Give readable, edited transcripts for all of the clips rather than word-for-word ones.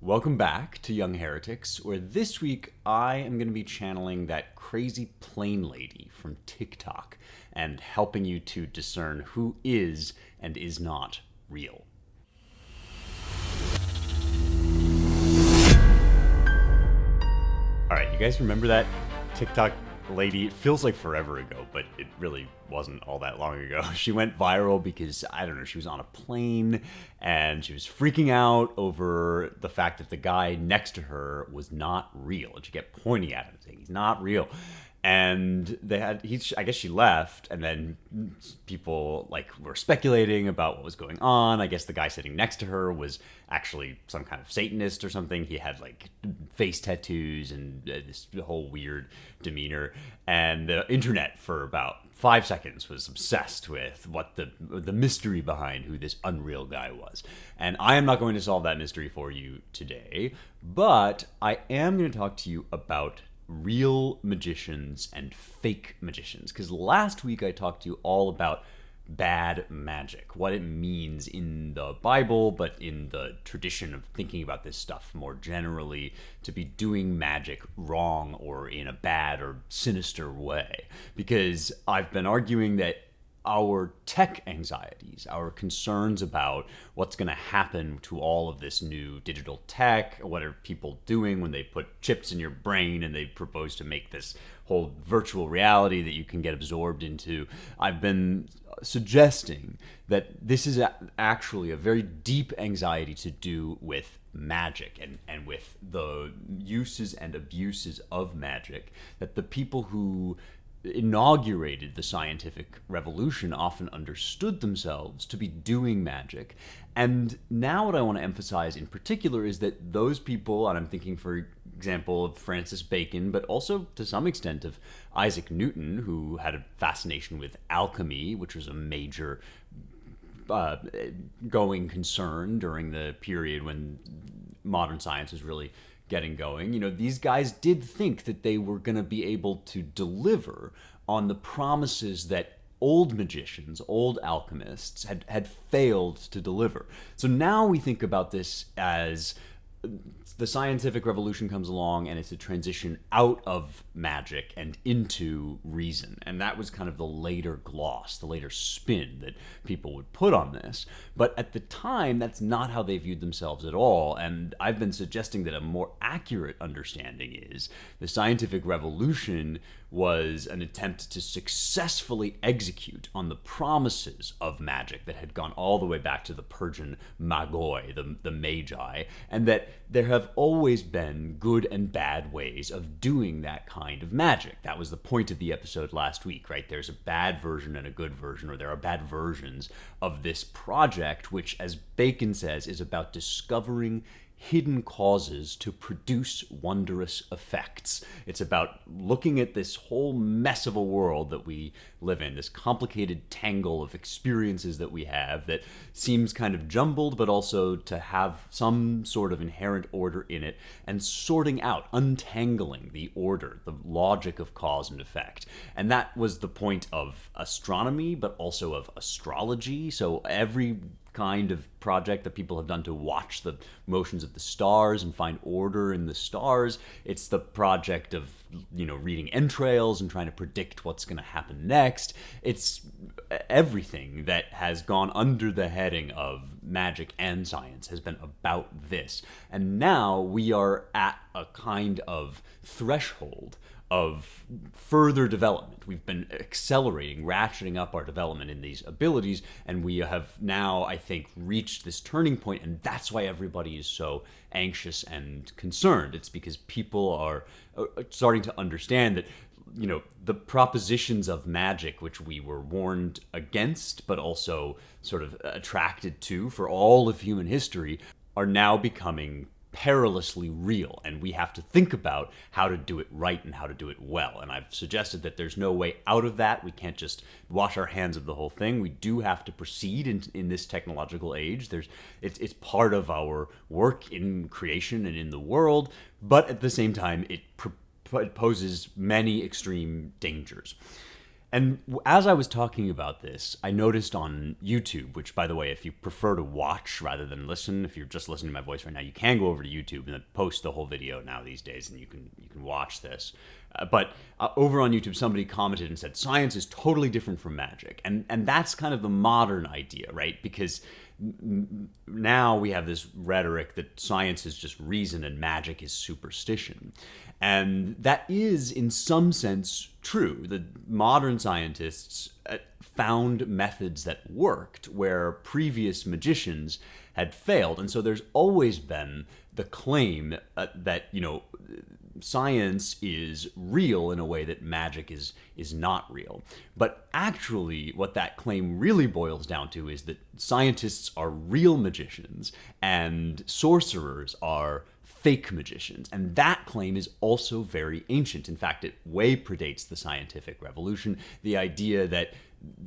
Welcome back to Young Heretics, where this week I am going to be channeling that crazy plane lady from TikTok and helping you to discern who is and is not real. All right, you guys remember that TikTok lady? It feels like forever ago, but it really wasn't all that long ago. She went viral because, I don't know, she was on a plane and she was freaking out over the fact that the guy next to her was not real. And she kept pointing at him saying, he's not real. And I guess she left, and then people were speculating about what was going on. I guess the guy sitting next to her was actually some kind of Satanist or something. He had face tattoos and this whole weird demeanor. And the internet for about 5 seconds was obsessed with what the mystery behind who this unreal guy was. And I am not going to solve that mystery for you today, but I am going to talk to you about real magicians and fake magicians, because last week I talked to you all about bad magic, what it means in the Bible, but in the tradition of thinking about this stuff more generally, to be doing magic wrong or in a bad or sinister way. Because I've been arguing that our tech anxieties, our concerns about what's going to happen to all of this new digital tech, what are people doing when they put chips in your brain and they propose to make this whole virtual reality that you can get absorbed into. I've been suggesting that this is actually a very deep anxiety to do with magic and with the uses and abuses of magic, that the people who inaugurated the scientific revolution often understood themselves to be doing magic. And now what I want to emphasize in particular is that those people, and I'm thinking, for example, of Francis Bacon, but also to some extent of Isaac Newton, who had a fascination with alchemy, which was a major going concern during the period when modern science was really getting going. These guys did think that they were going to be able to deliver on the promises that old magicians, old alchemists had failed to deliver. So now we think about this as the scientific revolution comes along and it's a transition out of magic and into reason. And that was kind of the later gloss, the later spin that people would put on this. But at the time, that's not how they viewed themselves at all. And I've been suggesting that a more accurate understanding is the scientific revolution was an attempt to successfully execute on the promises of magic that had gone all the way back to the Persian magoi, the magi, and that there have always been good and bad ways of doing that kind of magic. That was the point of the episode last week, right? There's a bad version and a good version, or there are bad versions of this project, which, as Bacon says, is about discovering hidden causes to produce wondrous effects. It's about looking at this whole mess of a world that we live in, this complicated tangle of experiences that we have that seems kind of jumbled, but also to have some sort of inherent order in it, and sorting out, untangling the order, the logic of cause and effect. And that was the point of astronomy, but also of astrology. So every kind of project that people have done to watch the motions of the stars and find order in the stars. It's the project of, reading entrails and trying to predict what's going to happen next. It's everything that has gone under the heading of magic and science has been about this. And now we are at a kind of threshold of further development. We've been accelerating, ratcheting up our development in these abilities, and we have now, I think, reached this turning point, and that's why everybody is so anxious and concerned. It's because people are starting to understand that the propositions of magic, which we were warned against, but also sort of attracted to for all of human history, are now becoming perilously real, and we have to think about how to do it right and how to do it well. And I've suggested that there's no way out of that. We can't just wash our hands of the whole thing. We do have to proceed in this technological age. It's part of our work in creation and in the world, but at the same time, it poses many extreme dangers. And as I was talking about this, I noticed on YouTube, which, by the way, if you prefer to watch rather than listen, if you're just listening to my voice right now, you can go over to YouTube and then post the whole video now these days, and you can watch this. But over on YouTube, somebody commented and said, science is totally different from magic. And that's kind of the modern idea, right? Because now we have this rhetoric that science is just reason and magic is superstition. And that is, in some sense, true. The modern scientists found methods that worked where previous magicians had failed. And so there's always been the claim that, science is real in a way that magic is not real. But actually, what that claim really boils down to is that scientists are real magicians and sorcerers are fake magicians. And that claim is also very ancient. In fact, it way predates the scientific revolution. The idea that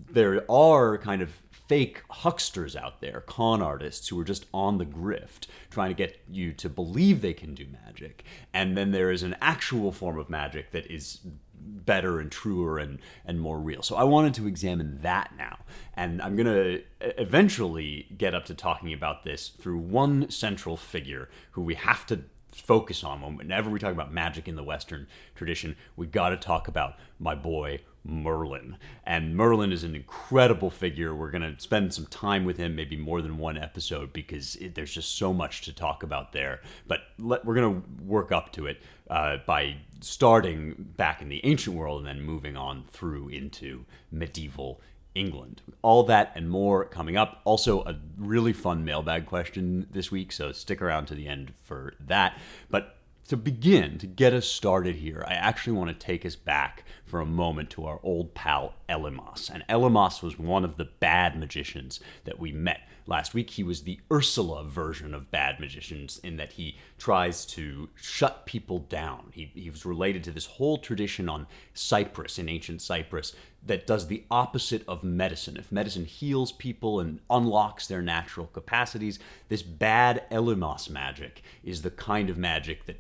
there are kind of fake hucksters out there, con artists who are just on the grift, trying to get you to believe they can do magic. And then there is an actual form of magic that is better and truer and more real. So I wanted to examine that now. And I'm going to eventually get up to talking about this through one central figure who we have to focus on. Whenever we talk about magic in the Western tradition, we got to talk about my boy Merlin. And Merlin is an incredible figure. We're going to spend some time with him, maybe more than one episode, because there's just so much to talk about there. But we're going to work up to it by starting back in the ancient world and then moving on through into medieval England. All that and more coming up. Also, a really fun mailbag question this week, so stick around to the end for that. But to begin, to get us started here, I actually want to take us back for a moment to our old pal Elymas. And Elymas was one of the bad magicians that we met last week. He was the Ursula version of bad magicians in that he tries to shut people down. He was related to this whole tradition on Cyprus, in ancient Cyprus, that does the opposite of medicine. If medicine heals people and unlocks their natural capacities, this bad Elymas magic is the kind of magic that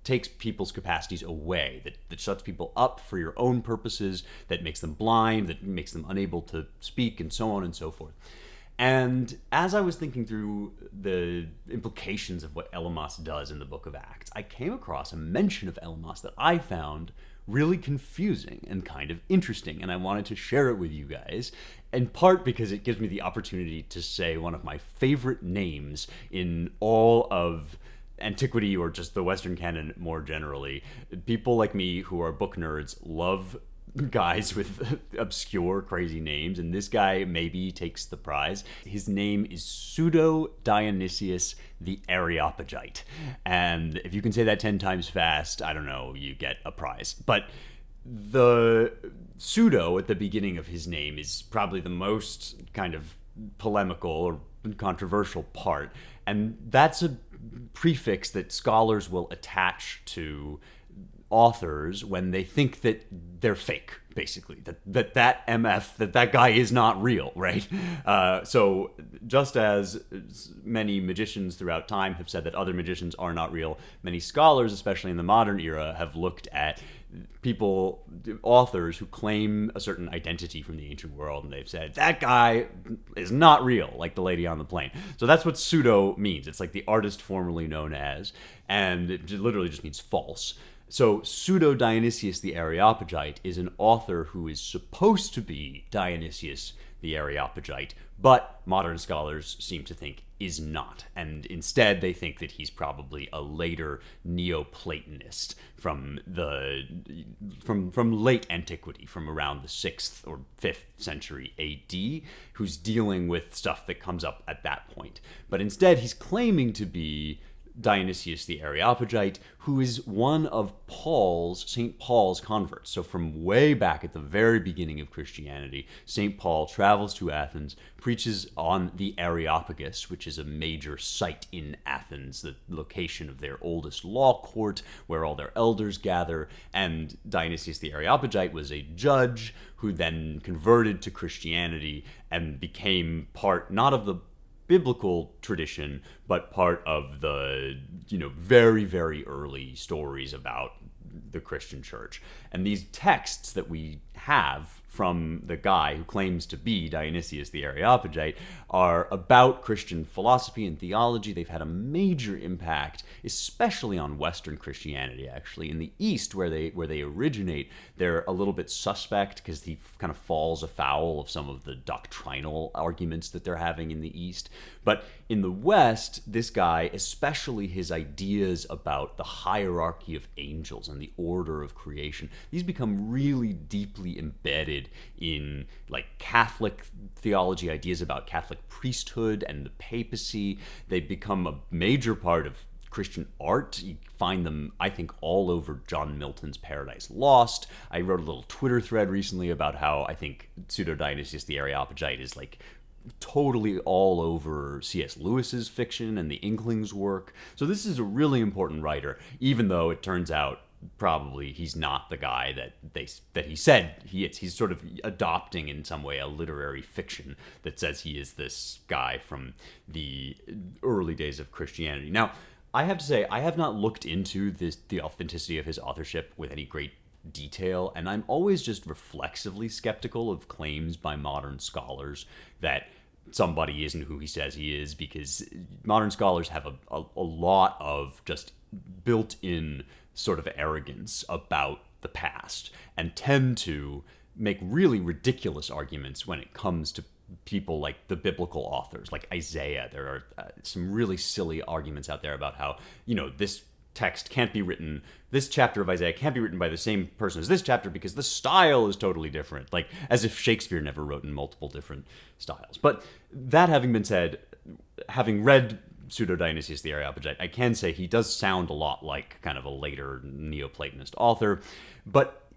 takes people's capacities away, that shuts people up for your own purposes, that makes them blind, that makes them unable to speak, and so on and so forth. And as I was thinking through the implications of what Elymas does in the Book of Acts, I came across a mention of Elymas that I found really confusing and kind of interesting, and I wanted to share it with you guys, in part because it gives me the opportunity to say one of my favorite names in all of antiquity, or just the Western canon more generally. People like me who are book nerds love guys with obscure, crazy names, and this guy maybe takes the prize. His name is Pseudo-Dionysius the Areopagite, and if you can say that 10 times fast, I don't know, you get a prize. But the pseudo at the beginning of his name is probably the most kind of polemical or controversial part, and that's a prefix that scholars will attach to authors when they think that they're fake, basically, that guy is not real, right? So just as many magicians throughout time have said that other magicians are not real, many scholars, especially in the modern era, have looked at authors who claim a certain identity from the ancient world, and they've said, that guy is not real, like the lady on the plane. So that's what pseudo means. It's like the artist formerly known as, and it literally just means false. So Pseudo-Dionysius the Areopagite is an author who is supposed to be Dionysius the Areopagite, but modern scholars seem to think is not. And instead, they think that he's probably a later Neoplatonist from late antiquity, from around the 6th or 5th century AD, who's dealing with stuff that comes up at that point. But instead, he's claiming to be Dionysius the Areopagite, who is one of St. Paul's converts. So from way back at the very beginning of Christianity, St. Paul travels to Athens, preaches on the Areopagus, which is a major site in Athens, the location of their oldest law court, where all their elders gather, and Dionysius the Areopagite was a judge who then converted to Christianity and became part, not of the biblical tradition, but part of the, very, very early stories about the Christian church. And these texts that we have from the guy who claims to be Dionysius the Areopagite are about Christian philosophy and theology. They've had a major impact, especially on Western Christianity, actually. In the East, where they originate, they're a little bit suspect because he kind of falls afoul of some of the doctrinal arguments that they're having in the East. But in the West, this guy, especially his ideas about the hierarchy of angels and the order of creation, these become really deeply embedded in like Catholic theology, ideas about Catholic priesthood and the papacy. They become a major part of Christian art. You find them, I think, all over John Milton's Paradise Lost. I wrote a little Twitter thread recently about how I think Pseudo-Dionysius the Areopagite is like totally all over C.S. Lewis's fiction and the Inklings' work. So this is a really important writer, even though it turns out probably he's not the guy that he said he is. He's sort of adopting in some way a literary fiction that says he is this guy from the early days of Christianity. Now, I have to say, I have not looked into the authenticity of his authorship with any great detail, and I'm always just reflexively skeptical of claims by modern scholars that somebody isn't who he says he is, because modern scholars have a lot of just built-in sort of arrogance about the past and tend to make really ridiculous arguments when it comes to people like the biblical authors, like Isaiah. There are some really silly arguments out there about how, this text can't be written, this chapter of Isaiah can't be written by the same person as this chapter because the style is totally different, like as if Shakespeare never wrote in multiple different styles. But that having been said, having read Pseudo-Dionysius the Areopagite, I can say he does sound a lot like kind of a later Neoplatonist author. But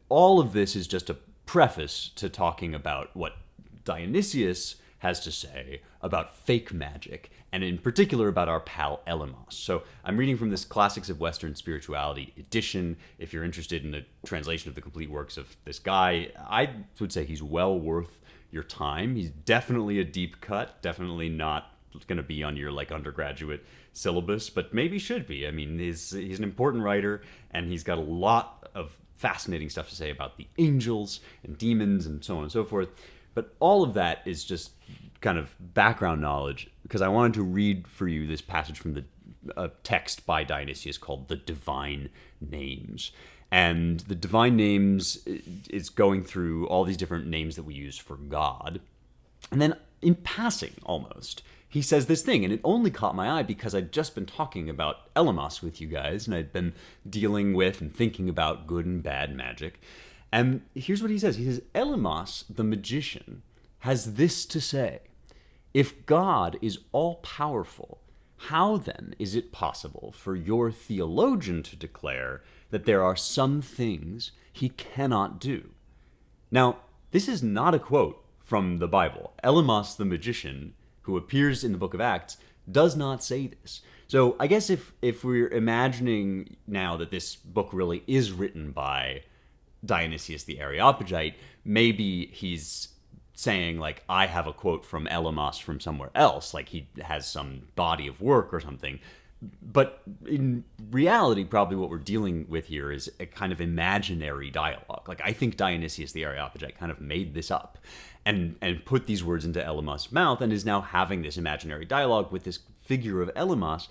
all of this is just a preface to talking about what Dionysius has to say about fake magic, and in particular about our pal Elymas. So I'm reading from this Classics of Western Spirituality edition. If you're interested in a translation of the complete works of this guy, I would say he's well worth your time. He's definitely a deep cut, definitely not going to be on your like undergraduate syllabus, but maybe should be. I mean, he's an important writer, and he's got a lot of fascinating stuff to say about the angels and demons and so on and so forth. But all of that is just kind of background knowledge, because I wanted to read for you this passage from the text by Dionysius called The Divine Names. And the Divine Names is going through all these different names that we use for God. And then in passing, almost, he says this thing, and it only caught my eye because I'd just been talking about Elymas with you guys, and I'd been dealing with and thinking about good and bad magic. And here's what he says. He says, Elymas, the magician, has this to say: if God is all-powerful, how then is it possible for your theologian to declare that there are some things he cannot do? Now, this is not a quote from the Bible. Elymas, the magician, who appears in the book of Acts, does not say this. So I guess if we're imagining now that this book really is written by Dionysius the Areopagite, maybe he's saying, like, I have a quote from Elymas from somewhere else, like he has some body of work or something. But in reality, probably what we're dealing with here is a kind of imaginary dialogue. Like, I think Dionysius the Areopagite kind of made this up and put these words into Elymas' mouth and is now having this imaginary dialogue with this figure of Elymas.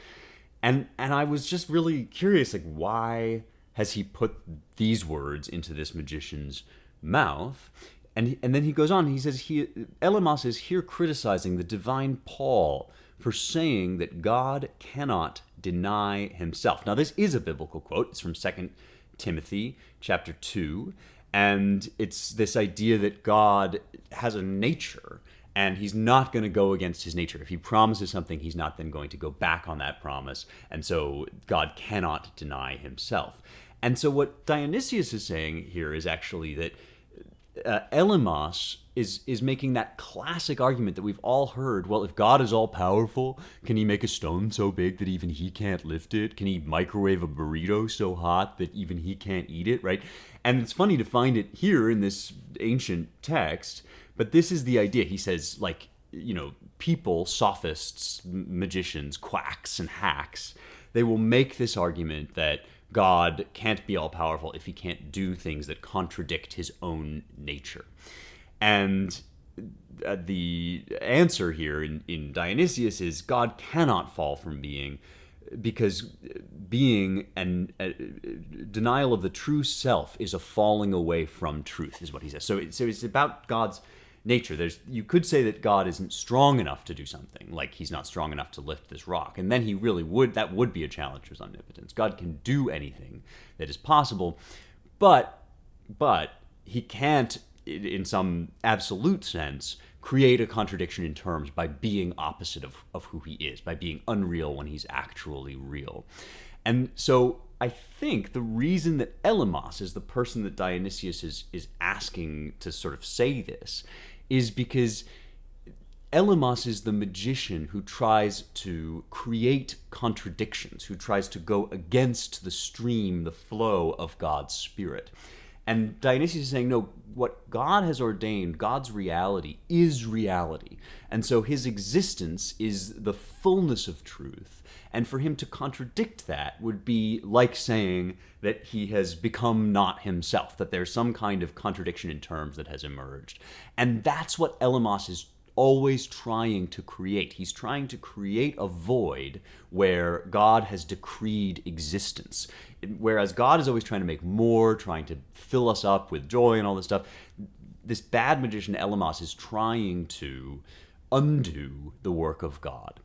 And I was just really curious, like, why has he put these words into this magician's mouth? And then he goes on, he says, Elymas is here criticizing the divine Paul for saying that God cannot deny himself. Now, this is a biblical quote. It's from 2 Timothy chapter 2, and it's this idea that God has a nature, and he's not going to go against his nature. If he promises something, he's not then going to go back on that promise, and so God cannot deny himself. And so what Dionysius is saying here is actually that Elymas is making that classic argument that we've all heard. Well, if God is all-powerful, can he make a stone so big that even he can't lift it? Can he microwave a burrito so hot that even he can't eat it, right? And it's funny to find it here in this ancient text, but this is the idea. He says, like, people, sophists, magicians, quacks, and hacks, they will make this argument that God can't be all-powerful if he can't do things that contradict his own nature. And the answer here in Dionysius is God cannot fall from being, because being and denial of the true self is a falling away from truth, is what he says. So it's about God's nature. You could say that God isn't strong enough to do something, like he's not strong enough to lift this rock, and then he really would. That would be a challenge to his omnipotence. God can do anything that is possible, but he can't, in some absolute sense, create a contradiction in terms by being opposite of who he is, by being unreal when he's actually real. And so I think the reason that Elymas is the person that Dionysius is asking to sort of say this is because Elymas is the magician who tries to create contradictions, who tries to go against the stream, the flow of God's spirit. And Dionysius is saying, no, what God has ordained, God's reality, is reality. And so his existence is the fullness of truth. And for him to contradict that would be like saying that he has become not himself, that there's some kind of contradiction in terms that has emerged. And that's what Elymas is always trying to create. He's trying to create a void where God has decreed existence. Whereas God is always trying to make more, trying to fill us up with joy and all this stuff, this bad magician Elymas is trying to undo the work of God.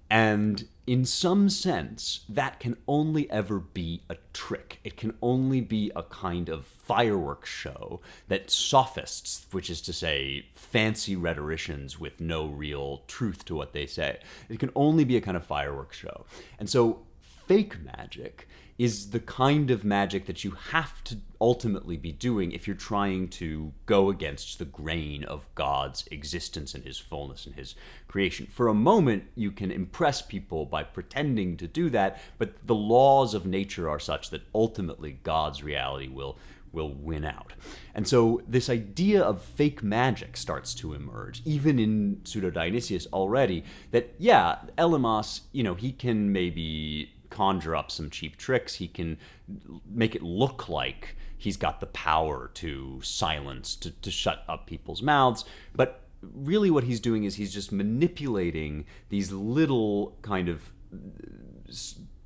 And in some sense, that can only ever be a trick. It can only be a kind of fireworks show that sophists, which is to say fancy rhetoricians with no real truth to what they say, it can only be a kind of fireworks show. And so fake magic is the kind of magic that you have to ultimately be doing if you're trying to go against the grain of God's existence and his fullness and his creation. For a moment, you can impress people by pretending to do that, but the laws of nature are such that ultimately God's reality will win out. And so this idea of fake magic starts to emerge, even in Pseudo-Dionysius already, that, yeah, Elymas, he can maybe conjure up some cheap tricks. He can make it look like he's got the power to silence, to shut up people's mouths. But really what he's doing is he's just manipulating these little kind of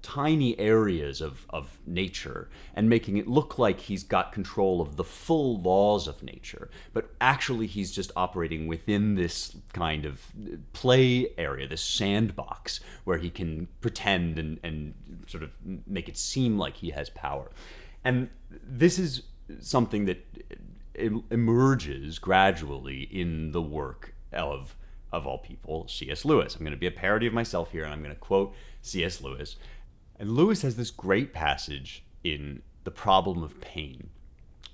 tiny areas of nature and making it look like he's got control of the full laws of nature. But actually he's just operating within this kind of play area, this sandbox, where he can pretend and sort of make it seem like he has power. And this is something that emerges gradually in the work of all people, C.S. Lewis. I'm going to be a parody of myself here, and I'm going to quote C.S. Lewis. And Lewis has this great passage in The Problem of Pain,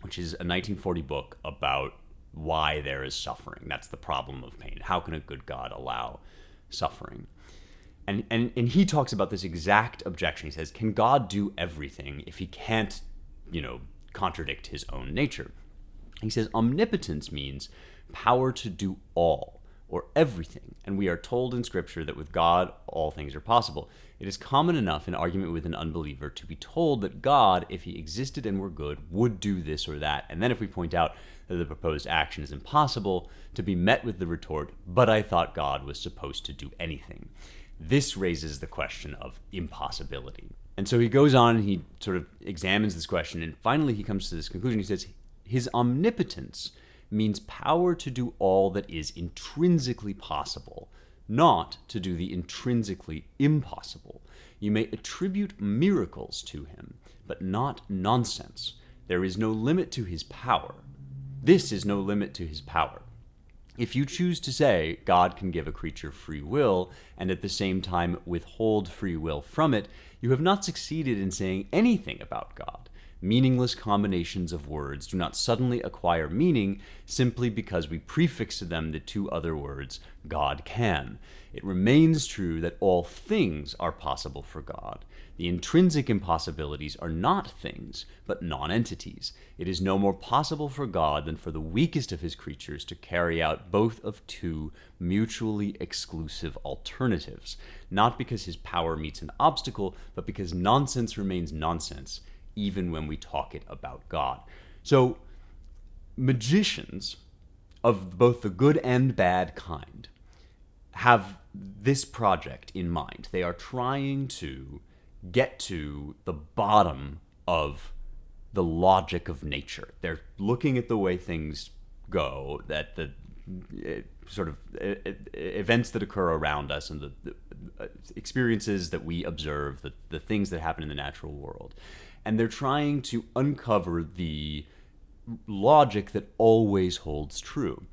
which is a 1940 book about why there is suffering. That's the problem of pain. How can a good God allow suffering? And he talks about this exact objection. He says, can God do everything if he can't, contradict his own nature? He says, omnipotence means power to do all, or everything. And we are told in Scripture that with God, all things are possible. It is common enough in argument with an unbeliever to be told that God, if he existed and were good, would do this or that. And then if we point out that the proposed action is impossible, to be met with the retort, but I thought God was supposed to do anything. This raises the question of impossibility. And so he goes on and he sort of examines this question, and finally he comes to this conclusion. He says, his omnipotence means power to do all that is intrinsically possible, not to do the intrinsically impossible. You may attribute miracles to him, but not nonsense. There is no limit to his power. This is no limit to his power. If you choose to say God can give a creature free will and at the same time withhold free will from it, you have not succeeded in saying anything about God. Meaningless combinations of words do not suddenly acquire meaning simply because we prefix to them the two other words, God can. It remains true that all things are possible for God. The intrinsic impossibilities are not things, but non-entities. It is no more possible for God than for the weakest of his creatures to carry out both of two mutually exclusive alternatives, not because his power meets an obstacle, but because nonsense remains nonsense, even when we talk it about God. So magicians of both the good and bad kind have this project in mind. They are trying to get to the bottom of the logic of nature. They're looking at the way things go, that the sort of events that occur around us and the experiences that we observe, the things that happen in the natural world. And they're trying to uncover the logic that always holds true.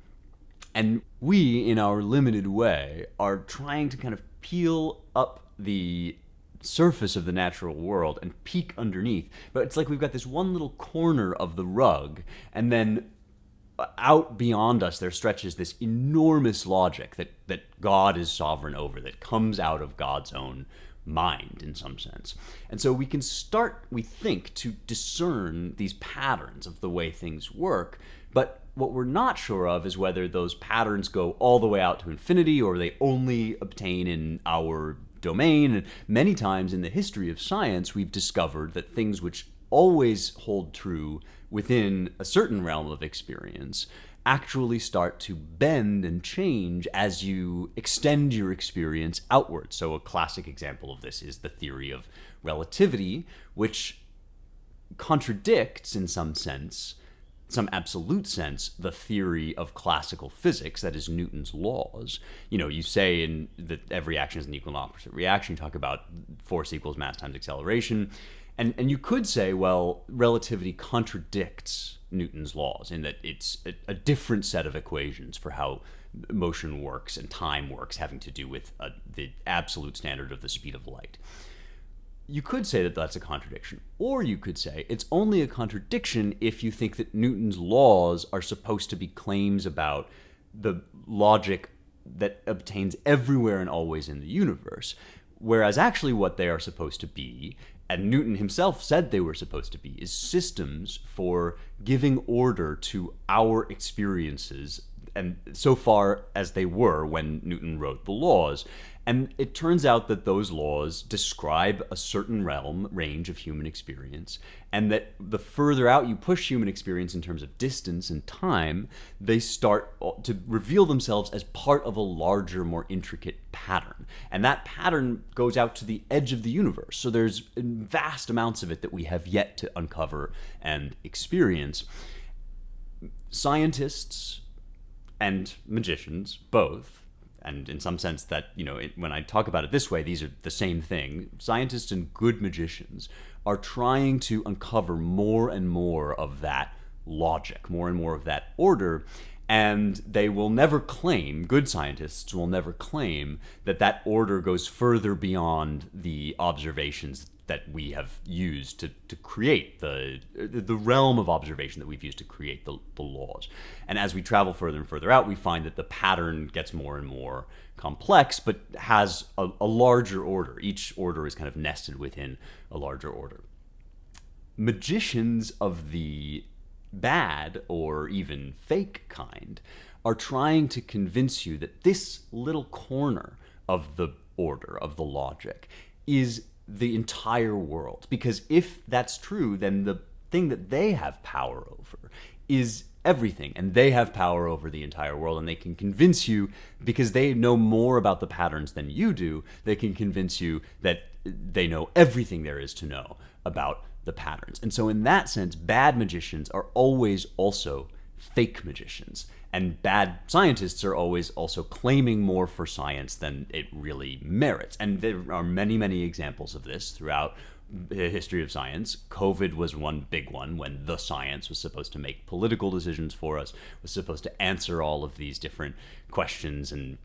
And we, in our limited way, are trying to kind of peel up the surface of the natural world and peek underneath. But it's like we've got this one little corner of the rug, and then out beyond us there stretches this enormous logic that God is sovereign over, that comes out of God's own mind in some sense. And so we can start, we think, to discern these patterns of the way things work, but what we're not sure of is whether those patterns go all the way out to infinity or they only obtain in our domain. And many times in the history of science, we've discovered that things which always hold true within a certain realm of experience actually start to bend and change as you extend your experience outward. So a classic example of this is the theory of relativity, which contradicts, in some sense, some absolute sense, the theory of classical physics, that is Newton's laws. You know, you say in that every action is an equal and opposite reaction. You talk about force equals mass times acceleration. And you could say, well, relativity contradicts Newton's laws in that it's a different set of equations for how motion works and time works, having to do with the absolute standard of the speed of light. You could say that that's a contradiction. Or you could say it's only a contradiction if you think that Newton's laws are supposed to be claims about the logic that obtains everywhere and always in the universe. Whereas actually what they are supposed to be, and Newton himself said they were supposed to be, is systems for giving order to our experiences, and so far as they were when Newton wrote the laws. And it turns out that those laws describe a certain range of human experience, and that the further out you push human experience in terms of distance and time, they start to reveal themselves as part of a larger, more intricate pattern. And that pattern goes out to the edge of the universe. So there's vast amounts of it that we have yet to uncover and experience. Scientists and magicians, both, and in some sense that, you know, when I talk about it this way, these are the same thing. Scientists and good magicians are trying to uncover more and more of that logic, more and more of that order, and they will never claim, good scientists will never claim, that that order goes further beyond the observations that we have used to create the realm of observation that we've used to create the laws. And as we travel further and further out, we find that the pattern gets more and more complex, but has a larger order. Each order is kind of nested within a larger order. Magicians of the bad or even fake kind are trying to convince you that this little corner of the order, of the logic, is the entire world. Because if that's true, then the thing that they have power over is everything, and they have power over the entire world, and they can convince you, because they know more about the patterns than you do, they can convince you that they know everything there is to know about the patterns. And so in that sense, bad magicians are always also fake magicians, and bad scientists are always also claiming more for science than it really merits. And there are many, many examples of this throughout the history of science. COVID was one big one, when the science was supposed to make political decisions for us, was supposed to answer all of these different questions and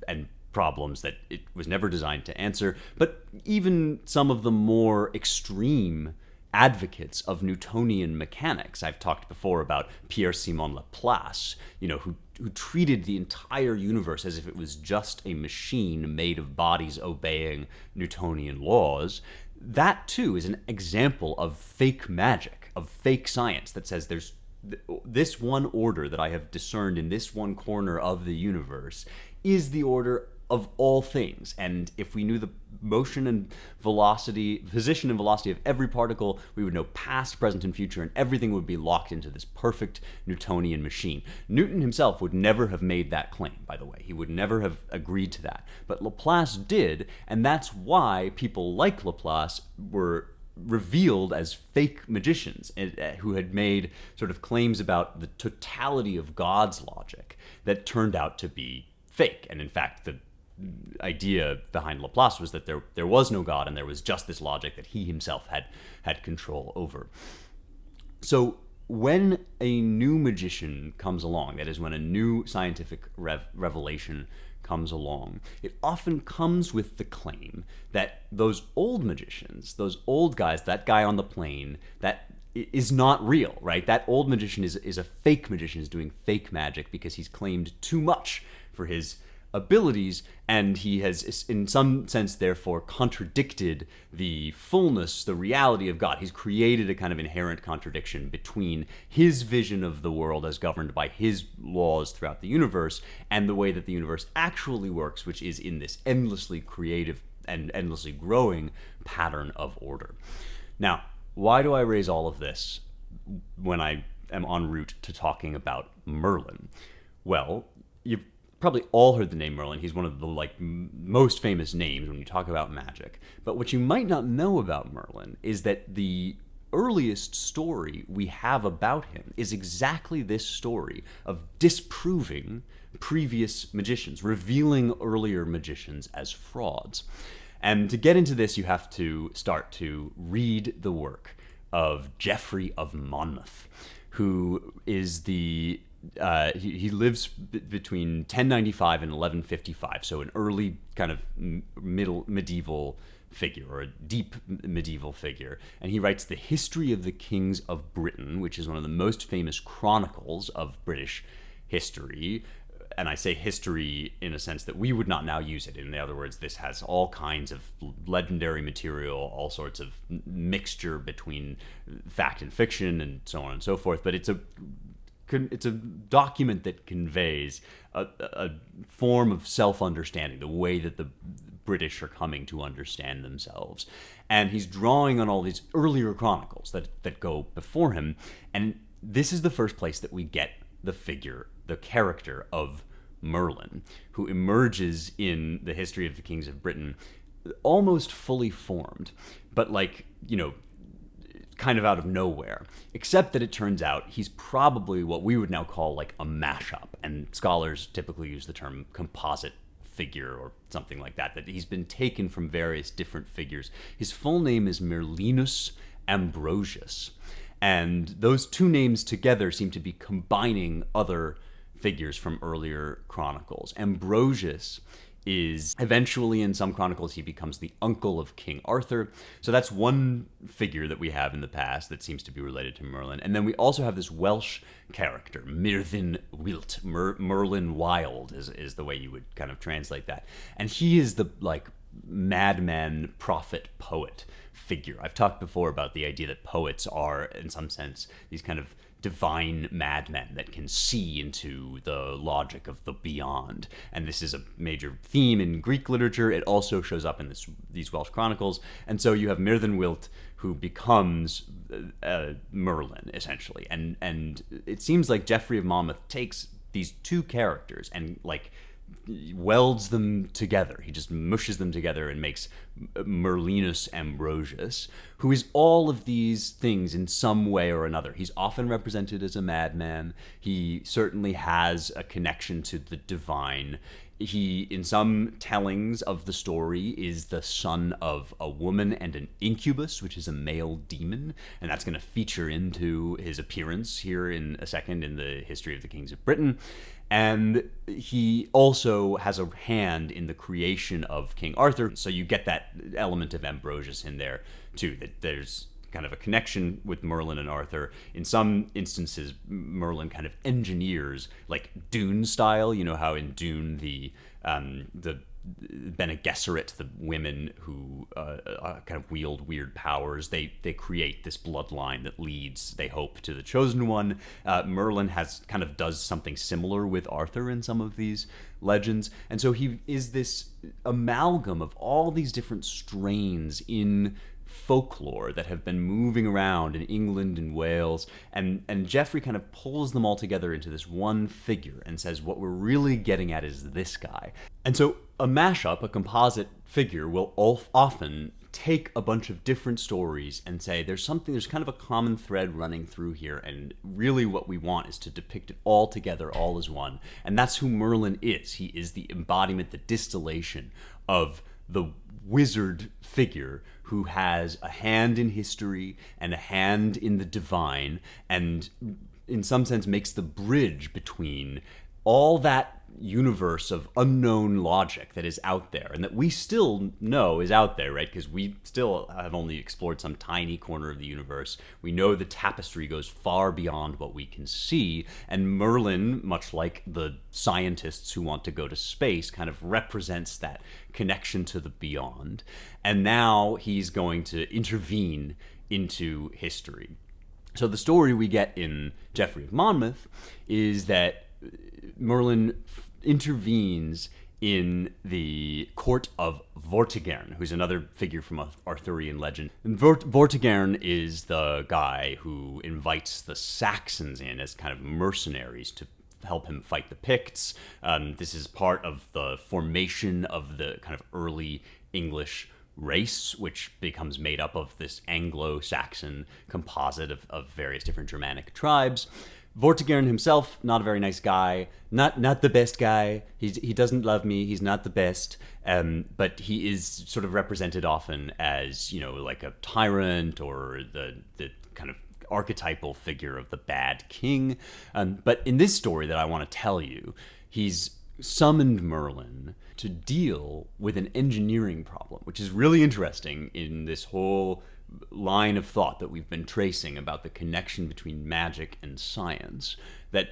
problems that it was never designed to answer. But even some of the more extreme advocates of Newtonian mechanics, I've talked before about Pierre-Simon Laplace, you know, who treated the entire universe as if it was just a machine made of bodies obeying Newtonian laws. That too is an example of fake magic, of fake science that says there's this one order that I have discerned in this one corner of the universe is the order of all things. And if we knew the motion and velocity, position and velocity of every particle, we would know past, present, and future, and everything would be locked into this perfect Newtonian machine. Newton himself would never have made that claim, by the way. He would never have agreed to that. But Laplace did, and that's why people like Laplace were revealed as fake magicians who had made sort of claims about the totality of God's logic that turned out to be fake. And in fact, the idea behind Laplace was that there was no God, and there was just this logic that he himself had control over. So when a new magician comes along, that is, when a new scientific revelation comes along, it often comes with the claim that those old magicians, those old guys, that guy on the plane, that is not real, right? That old magician is a fake magician, is doing fake magic because he's claimed too much for his abilities, and he has, in some sense, therefore contradicted the fullness, the reality of God. He's created a kind of inherent contradiction between his vision of the world as governed by his laws throughout the universe and the way that the universe actually works, which is in this endlessly creative and endlessly growing pattern of order. Now, why do I raise all of this when I am en route to talking about Merlin? Well, you've probably all heard the name Merlin. He's one of the most famous names when you talk about magic. But what you might not know about Merlin is that the earliest story we have about him is exactly this story of disproving previous magicians, revealing earlier magicians as frauds. And to get into this, you have to start to read the work of Geoffrey of Monmouth, who is the he lives between 1095 and 1155, so an early kind of medieval figure, or a deep medieval figure. And he writes the History of the Kings of Britain, which is one of the most famous chronicles of British history. And I say history in a sense that we would not now use it. In other words, this has all kinds of legendary material, all sorts of mixture between fact and fiction, and so on and so forth. But it's a document that conveys a form of self-understanding, the way that the British are coming to understand themselves. And he's drawing on all these earlier chronicles that go before him. And this is the first place that we get the figure, the character of Merlin, who emerges in the History of the Kings of Britain almost fully formed, but kind of out of nowhere, except that it turns out he's probably what we would now call like a mashup, and scholars typically use the term composite figure or something like that, that he's been taken from various different figures. His full name is Merlinus Ambrosius, and those two names together seem to be combining other figures from earlier chronicles. Ambrosius is eventually, in some chronicles, he becomes the uncle of King Arthur. So that's one figure that we have in the past that seems to be related to Merlin. And then we also have this Welsh character, Myrddin Wilt, Merlin Wild is the way you would kind of translate that. And he is the madman, prophet, poet figure. I've talked before about the idea that poets are, in some sense, these kind of divine madmen that can see into the logic of the beyond. And this is a major theme in Greek literature. It also shows up in these Welsh chronicles. And so you have Myrddin Wilt, who becomes Merlin, essentially. And it seems like Geoffrey of Monmouth takes these two characters and welds them together. He just mushes them together and makes Merlinus Ambrosius, who is all of these things in some way or another. He's often represented as a madman. He certainly has a connection to the divine. He, in some tellings of the story, is the son of a woman and an incubus, which is a male demon, and that's going to feature into his appearance here in a second in the History of the Kings of Britain. And he also has a hand in the creation of King Arthur, so you get that element of Ambrosius in there too, that there's kind of a connection with Merlin and Arthur. In some instances, Merlin kind of engineers, like Dune style. You know how in Dune the Bene Gesserit, the women who kind of wield weird powers, they create this bloodline that leads, they hope, to the chosen one. Merlin does something similar with Arthur in some of these legends, and so he is this amalgam of all these different strains in folklore that have been moving around in England and Wales, and Geoffrey kind of pulls them all together into this one figure and says what we're really getting at is this guy. And so a mashup, a composite figure, will often take a bunch of different stories and say there's kind of a common thread running through here, and really what we want is to depict it all together, all as one. And that's who Merlin is. He is the embodiment, the distillation of the wizard figure who has a hand in history and a hand in the divine, and in some sense makes the bridge between all that universe of unknown logic that is out there and that we still know is out there, right? Because we still have only explored some tiny corner of the universe. We know the tapestry goes far beyond what we can see, and Merlin, much like the scientists who want to go to space, kind of represents that connection to the beyond. And now he's going to intervene into history. So the story we get in Geoffrey of Monmouth is that Merlin intervenes in the court of Vortigern, who's another figure from Arthurian legend. And Vortigern is the guy who invites the Saxons in as kind of mercenaries to help him fight the Picts. This is part of the formation of the kind of early English race, which becomes made up of this Anglo-Saxon composite of various different Germanic tribes. Vortigern himself, not a very nice guy, not the best guy. He doesn't love me. He's not the best, but he is sort of represented often as, you know, like a tyrant or the kind of archetypal figure of the bad king. But in this story that I want to tell you, he's summoned Merlin to deal with an engineering problem, which is really interesting in this whole line of thought that we've been tracing about the connection between magic and science, that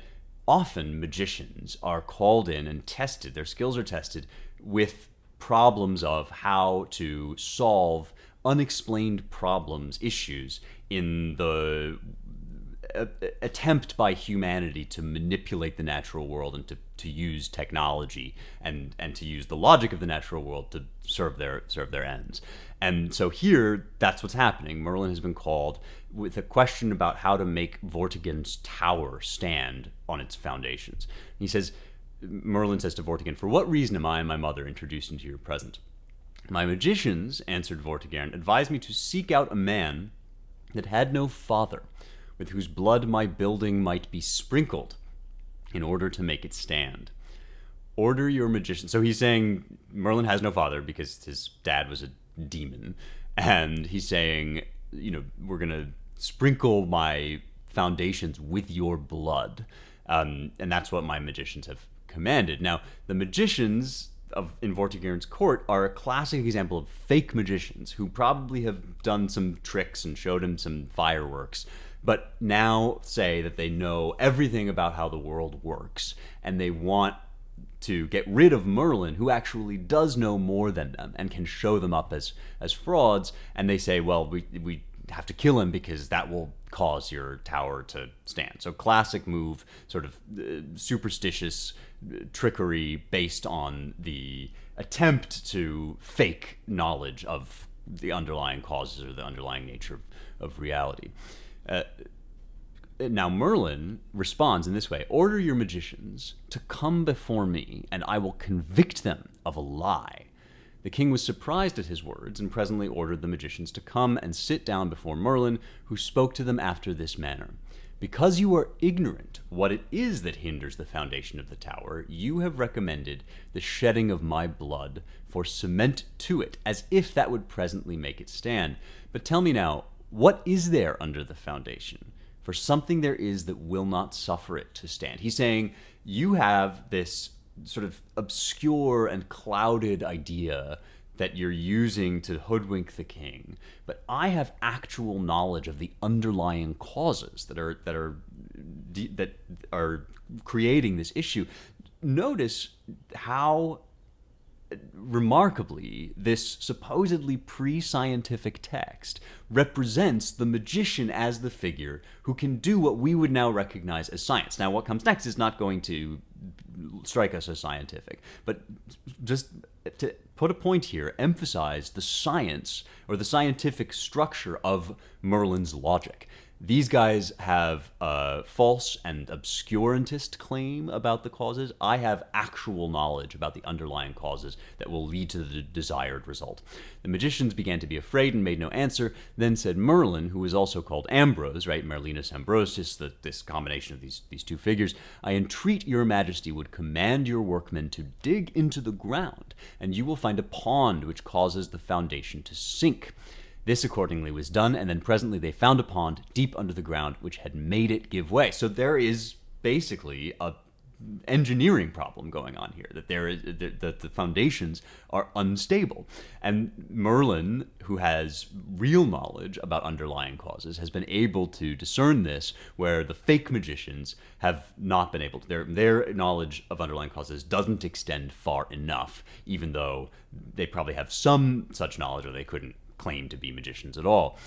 often magicians are called in and tested, their skills are tested with problems of how to solve unexplained problems, issues in the attempt by humanity to manipulate the natural world and to use technology and to use the logic of the natural world to serve their ends. And so here, that's what's happening. Merlin has been called with a question about how to make Vortigern's tower stand on its foundations. Merlin says to Vortigern, "For what reason am I and my mother introduced into your presence?" "My magicians," answered Vortigern, "advised me to seek out a man that had no father, with whose blood my building might be sprinkled in order to make it stand. Order your magician." So he's saying Merlin has no father because his dad was a demon. And he's saying, you know, we're going to sprinkle my foundations with your blood. And that's what my magicians have commanded. Now, the magicians in Vortigern's court are a classic example of fake magicians who probably have done some tricks and showed him some fireworks, but now say that they know everything about how the world works, and they want to get rid of Merlin, who actually does know more than them and can show them up as frauds. And they say, well, we have to kill him because that will cause your tower to stand. So classic move, sort of superstitious trickery based on the attempt to fake knowledge of the underlying causes or the underlying nature of reality. Now Merlin responds in this way: "Order your magicians to come before me, and I will convict them of a lie." The king was surprised at his words, and presently ordered the magicians to come and sit down before Merlin, who spoke to them after this manner: "Because you are ignorant what it is that hinders the foundation of the tower, you have recommended the shedding of my blood for cement to it, as if that would presently make it stand. But tell me now, what is there under the foundation? For something there is that will not suffer it to stand." He's saying, you have this sort of obscure and clouded idea that you're using to hoodwink the king, but I have actual knowledge of the underlying causes that are creating this issue. Notice how remarkably, this supposedly pre-scientific text represents the magician as the figure who can do what we would now recognize as science. Now, what comes next is not going to strike us as scientific, but just to put a point here, emphasize the science or the scientific structure of Merlin's logic. These guys have a false and obscurantist claim about the causes. I have actual knowledge about the underlying causes that will lead to the desired result. The magicians began to be afraid and made no answer. Then said Merlin, who is also called Ambrose, right? Merlinus Ambrosius, this combination of these two figures. I entreat your majesty would command your workmen to dig into the ground, and you will find a pond which causes the foundation to sink. This accordingly was done, and then presently they found a pond deep under the ground which had made it give way. So there is basically a engineering problem going on here, that the foundations are unstable. And Merlin, who has real knowledge about underlying causes, has been able to discern this, where the fake magicians have not been able to. Their knowledge of underlying causes doesn't extend far enough, even though they probably have some such knowledge, or they couldn't claim to be magicians at all.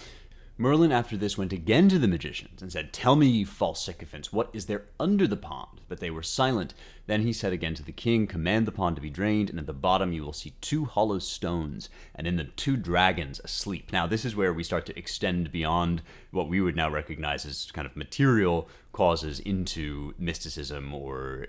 Merlin after this went again to the magicians and said, "Tell me, ye false sycophants, what is there under the pond?" But they were silent. Then he said again to the king, "Command the pond to be drained, and at the bottom you will see 2 hollow stones, and in them 2 dragons asleep." Now this is where we start to extend beyond what we would now recognize as kind of material causes into mysticism, or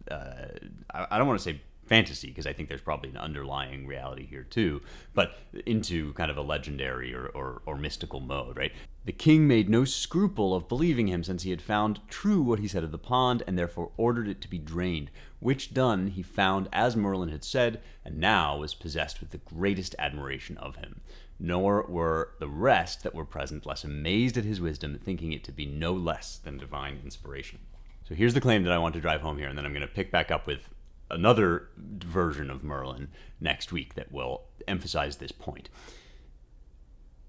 I don't want to say fantasy, because I think there's probably an underlying reality here too, but into kind of a legendary or mystical mode, right? The king made no scruple of believing him, since he had found true what he said of the pond, and therefore ordered it to be drained, which done he found as Merlin had said, and now was possessed with the greatest admiration of him. Nor were the rest that were present less amazed at his wisdom, thinking it to be no less than divine inspiration. So here's the claim that I want to drive home here, and then I'm going to pick back up with another version of Merlin next week that will emphasize this point.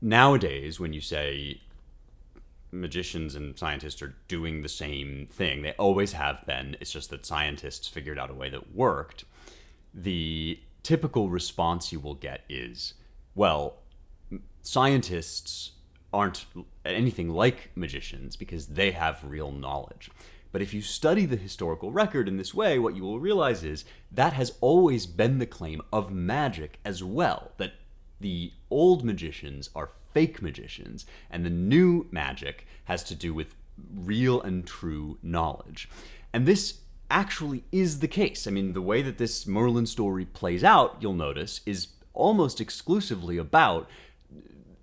Nowadays, when you say magicians and scientists are doing the same thing, they always have been, it's just that scientists figured out a way that worked, the typical response you will get is, well, scientists aren't anything like magicians because they have real knowledge. But if you study the historical record in this way, what you will realize is that has always been the claim of magic as well, that the old magicians are fake magicians, and the new magic has to do with real and true knowledge. And this actually is the case. I mean, the way that this Merlin story plays out, you'll notice, is almost exclusively about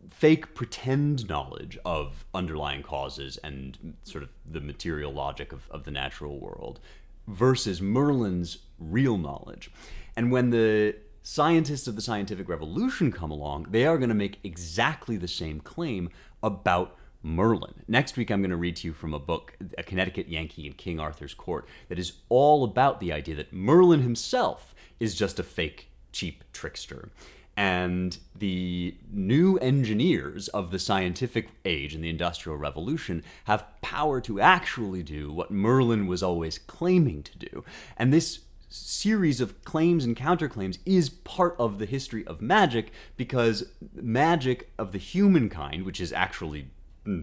fake pretend knowledge of underlying causes and sort of the material logic of the natural world versus Merlin's real knowledge. And when the scientists of the scientific revolution come along, they are going to make exactly the same claim about Merlin. Next week, I'm going to read to you from a book, A Connecticut Yankee in King Arthur's Court, that is all about the idea that Merlin himself is just a fake, cheap trickster. And the new engineers of the scientific age and the Industrial Revolution have power to actually do what Merlin was always claiming to do. And this series of claims and counterclaims is part of the history of magic, because magic of the humankind, which is actually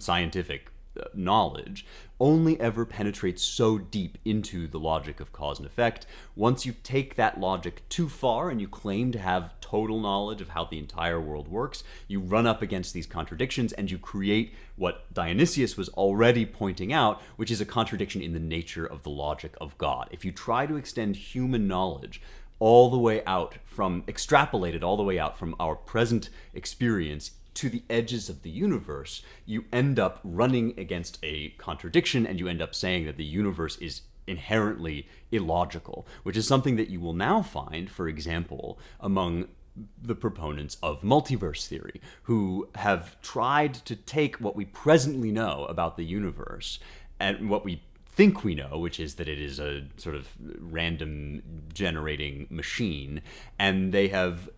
scientific knowledge, only ever penetrates so deep into the logic of cause and effect. Once you take that logic too far and you claim to have total knowledge of how the entire world works, you run up against these contradictions and you create what Dionysius was already pointing out, which is a contradiction in the nature of the logic of God. If you try to extend human knowledge all the way out from, extrapolate it all the way out from our present experience to the edges of the universe, you end up running against a contradiction, and you end up saying that the universe is inherently illogical, which is something that you will now find, for example, among the proponents of multiverse theory, who have tried to take what we presently know about the universe and what we think we know, which is that it is a sort of random generating machine, and they have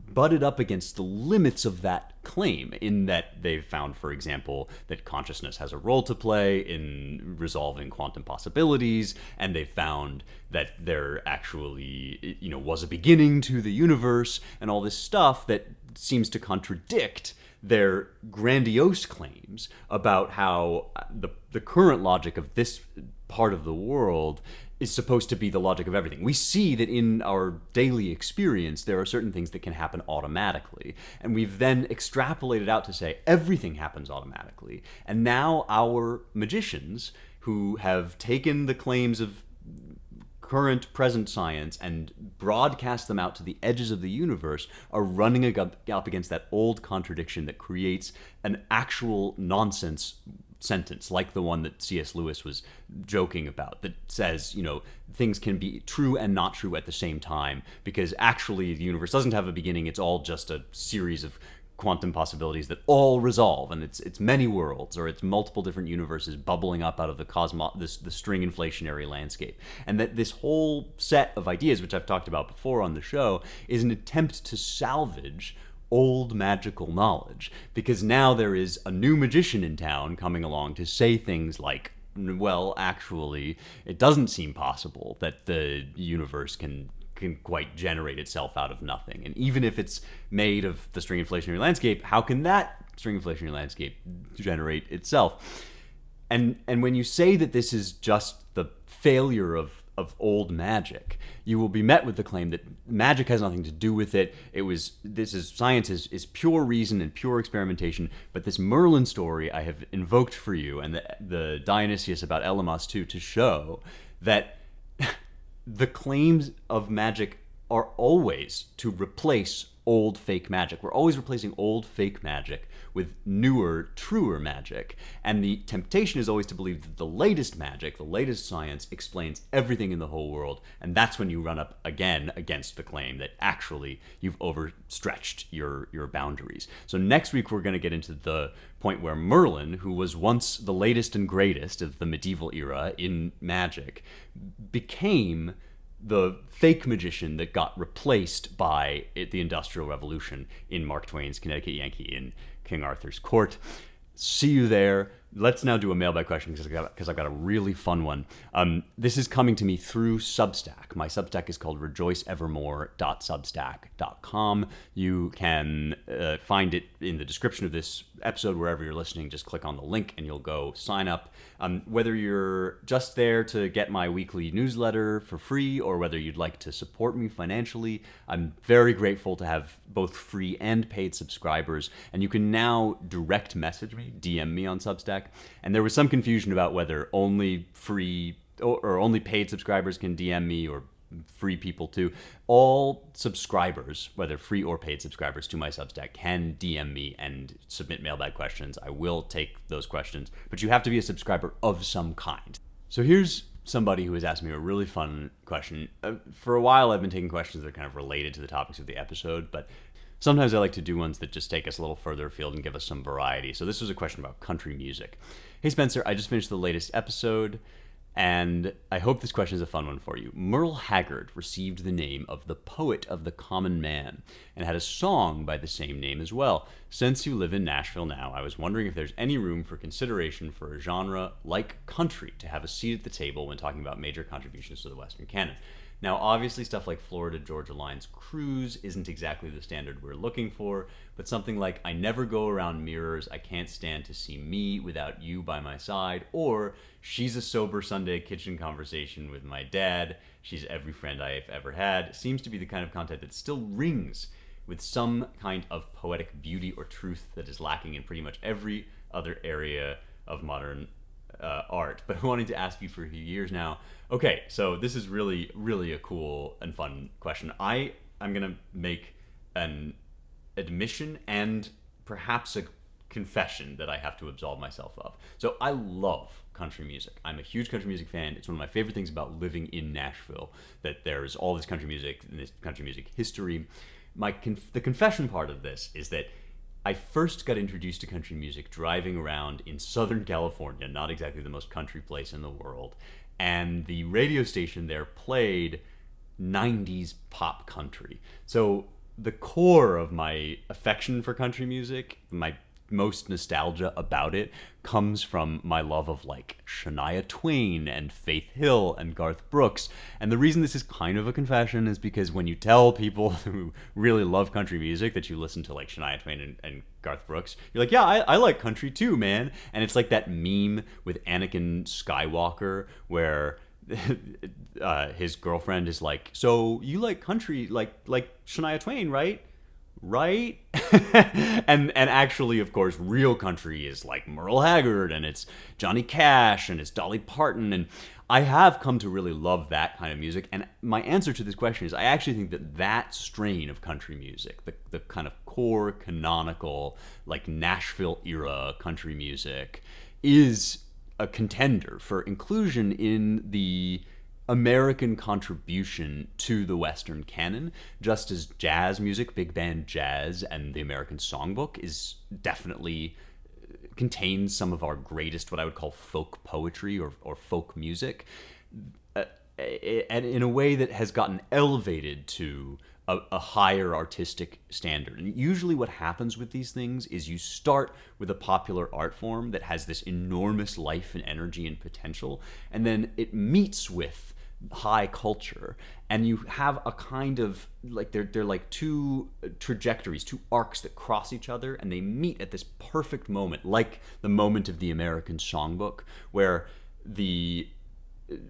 butted up against the limits of that claim in that they've found, for example, that consciousness has a role to play in resolving quantum possibilities, and they've found that there actually, was a beginning to the universe, and all this stuff that seems to contradict their grandiose claims about how the current logic of this part of the world is supposed to be the logic of everything. We see that in our daily experience, there are certain things that can happen automatically. And we've then extrapolated out to say everything happens automatically. And now our magicians, who have taken the claims of current present science and broadcast them out to the edges of the universe, are running up against that old contradiction that creates an actual nonsense sentence like the one that C.S. Lewis was joking about, that says, things can be true and not true at the same time, because actually the universe doesn't have a beginning. It's all just a series of quantum possibilities that all resolve, and it's many worlds, or it's multiple different universes bubbling up out of the string inflationary landscape. And that this whole set of ideas, which I've talked about before on the show, is an attempt to salvage old magical knowledge, because now there is a new magician in town coming along to say things like, well, actually, it doesn't seem possible that the universe can quite generate itself out of nothing. And even if it's made of the string inflationary landscape, how can that string inflationary landscape generate itself? And when you say that this is just the failure of old magic, you will be met with the claim that magic has nothing to do with it. Science is pure reason and pure experimentation. But this Merlin story I have invoked for you, and the Dionysius about Elymas too, to show that the claims of magic are always to replace old fake magic. We're always replacing old fake magic with newer, truer magic. And the temptation is always to believe that the latest magic, the latest science, explains everything in the whole world. And that's when you run up again against the claim that actually you've overstretched your boundaries. So next week we're going to get into the point where Merlin, who was once the latest and greatest of the medieval era in magic, became the fake magician that got replaced by the Industrial Revolution in Mark Twain's Connecticut Yankee in King Arthur's court. See you there. Let's now do a mailbag question because I've got a really fun one. This is coming to me through Substack. My Substack is called rejoiceevermore.substack.com. You can find it in the description of this episode wherever you're listening. Just click on the link and you'll go sign up. Whether you're just there to get my weekly newsletter for free or whether you'd like to support me financially, I'm very grateful to have both free and paid subscribers. And you can now direct message me, DM me on Substack. And there was some confusion about whether only free or only paid subscribers can DM me or free people too. All subscribers, whether free or paid subscribers to my Substack, can DM me and submit mailbag questions. I will take those questions, but you have to be a subscriber of some kind. So here's somebody who has asked me a really fun question. For a while, I've been taking questions that are kind of related to the topics of the episode, but sometimes I like to do ones that just take us a little further afield and give us some variety. So this was a question about country music. Hey Spencer, I just finished the latest episode, and I hope this question is a fun one for you. Merle Haggard received the name of the poet of the common man and had a song by the same name as well. Since you live in Nashville now, I was wondering if there's any room for consideration for a genre like country to have a seat at the table when talking about major contributions to the Western canon. Now, obviously, stuff like Florida Georgia Line's Cruise isn't exactly the standard we're looking for, but something like I Never Go Around Mirrors, I Can't Stand to See Me Without You by My Side, or She's a Sober Sunday Kitchen Conversation with My Dad, She's Every Friend I've Ever Had, seems to be the kind of content that still rings with some kind of poetic beauty or truth that is lacking in pretty much every other area of modern art. But I wanted to ask you for a few years now. Okay, so this is really, really a cool and fun question. I'm going to make an admission and perhaps a confession that I have to absolve myself of. So I love country music. I'm a huge country music fan. It's one of my favorite things about living in Nashville, that there's all this country music and this country music history. The confession part of this is that I first got introduced to country music driving around in Southern California, not exactly the most country place in the world. And the radio station there played 90s pop country. So the core of my affection for country music, my most nostalgia about it, comes from my love of like Shania Twain and Faith Hill and Garth Brooks. And the reason this is kind of a confession is because when you tell people who really love country music that you listen to like Shania Twain and Garth Brooks, you're like, yeah, I like country too, man. And it's like that meme with Anakin Skywalker where his girlfriend is like, so you like country like Shania Twain, right? Right? And actually, of course, real country is like Merle Haggard and it's Johnny Cash and it's Dolly Parton. And I have come to really love that kind of music. And my answer to this question is I actually think that that strain of country music, the kind of core canonical, like Nashville era country music, is a contender for inclusion in the American contribution to the Western canon, just as jazz music, big band jazz, and the American songbook is definitely contains some of our greatest, what I would call folk poetry or folk music, and in a way that has gotten elevated to a higher artistic standard. And usually what happens with these things is you start with a popular art form that has this enormous life and energy and potential, and then it meets with high culture, and you have a kind of like they're like two trajectories, two arcs that cross each other, and they meet at this perfect moment, like the moment of the American songbook, where the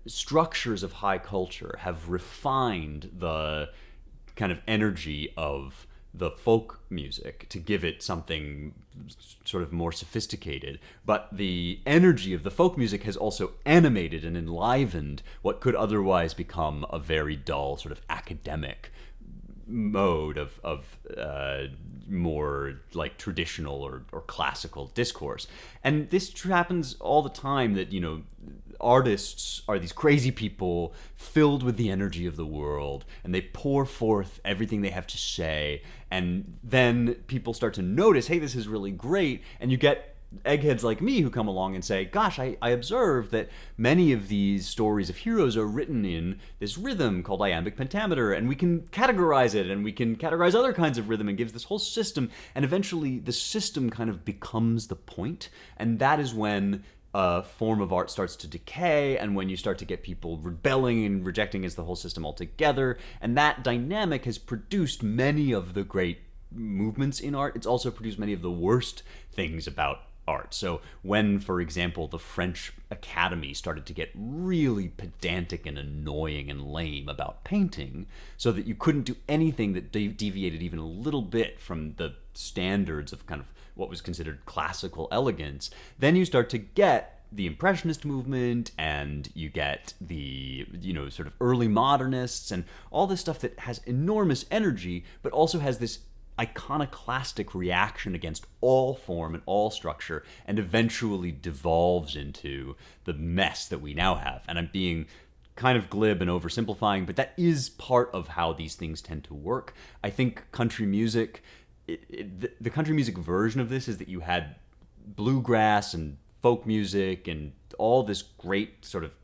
structures of high culture have refined the kind of energy of the folk music to give it something sort of more sophisticated. But the energy of the folk music has also animated and enlivened what could otherwise become a very dull sort of academic mode of more like traditional or classical discourse. And this happens all the time, that, you know, artists are these crazy people filled with the energy of the world, and they pour forth everything they have to say, and then people start to notice, hey, this is really great, and you get eggheads like me who come along and say, gosh, I observe that many of these stories of heroes are written in this rhythm called iambic pentameter, and we can categorize it, and we can categorize other kinds of rhythm, and gives this whole system, and eventually the system kind of becomes the point, and that is when a form of art starts to decay, and when you start to get people rebelling and rejecting against the whole system altogether. And that dynamic has produced many of the great movements in art. It's also produced many of the worst things about art. So when, for example, the French Academy started to get really pedantic and annoying and lame about painting, so that you couldn't do anything that deviated even a little bit from the standards of kind of what was considered classical elegance, then you start to get the Impressionist movement, and you get the, you know, sort of early modernists, and all this stuff that has enormous energy, but also has this iconoclastic reaction against all form and all structure, and eventually devolves into the mess that we now have. And I'm being kind of glib and oversimplifying, but that is part of how these things tend to work. I think country music, the country music version of this is that you had bluegrass and folk music and all this great sort of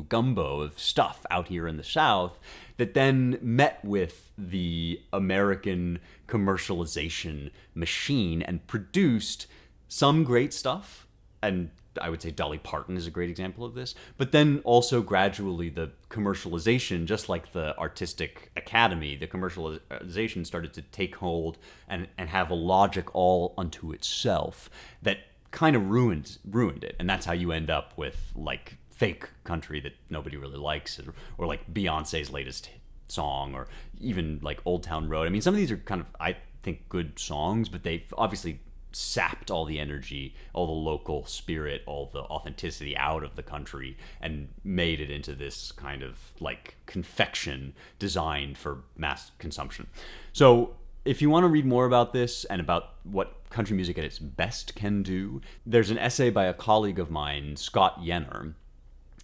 gumbo of stuff out here in the South, that then met with the American commercialization machine and produced some great stuff. And I would say Dolly Parton is a great example of this. But then also gradually the commercialization, just like the artistic academy, the commercialization started to take hold and have a logic all unto itself that kind of ruined it. And that's how you end up with like fake country that nobody really likes, or like Beyonce's latest song, or even like Old Town Road. I mean, some of these are kind of, I think, good songs, but they've obviously sapped all the energy, all the local spirit, all the authenticity out of the country, and made it into this kind of like confection designed for mass consumption. So if you want to read more about this and about what country music at its best can do, there's an essay by a colleague of mine, Scott Yenner,